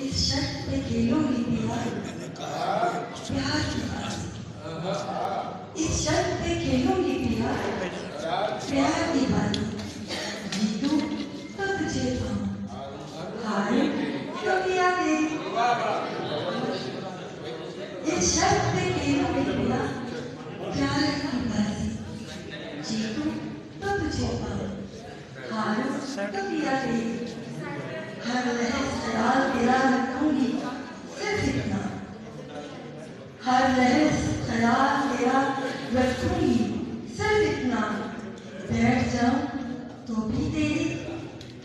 इस शर्त पे खेलूंगी प्यार प्यार की बाजी। इस शर्त पे खेलूंगी प्यार प्यार की बाजी। जीतूं तो तुझे पाऊं, हारूं तो पिया तेरी। इस शर्त पे खेलूंगी प्यार प्यार की बाजी। जीतूं तो तुझे पाऊं, हारूं तो पिया तेरी। हर लहर ख्याल तेरा रखूंगी सिर्फ इतना, हर लहर ख्याल तेरा रखूंगी सिर्फ इतना। बैठ जाऊं तो भी तेरी,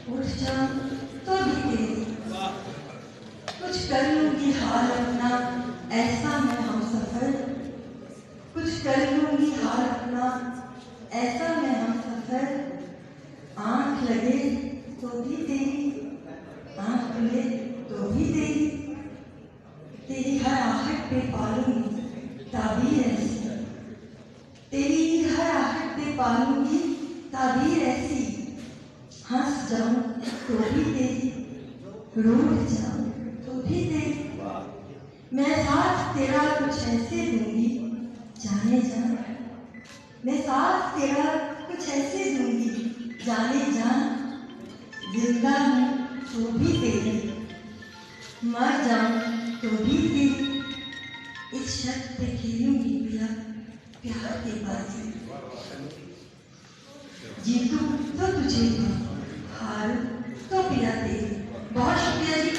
उठ जाऊं तो भी तेरी। कुछ कर लूंगी हाल अपना ऐसा मैं हमसफर, कुछ कर लूंगी हाल अपना ऐसा मैं हमसफर। आंख लगे तो भी तेरी, आंख खुले तो भी तेरी। तेरी हर आहट पे पालूंगी ताबीर ऐसी, तेरी हर आहट पे पालूंगी ताबीर ऐसी। हंस जाऊं तो भी तेरी, रूठ जाऊं तो भी तेरी। मैं साथ तेरा कुछ ऐसे दूंगी जाने जा, मैं साथ तेरा कुछ ऐसे दूंगी जाने जा। जिंदा हूं तो भी तेरी, मर जाऊं तो भी तेरी। इस शर्त पे खेलूंगी प्यार प्यार की बाजी। जीतूं तो तुझे पाऊं, हारूं तो पिया तेरी। बहुत शुक्रिया जी।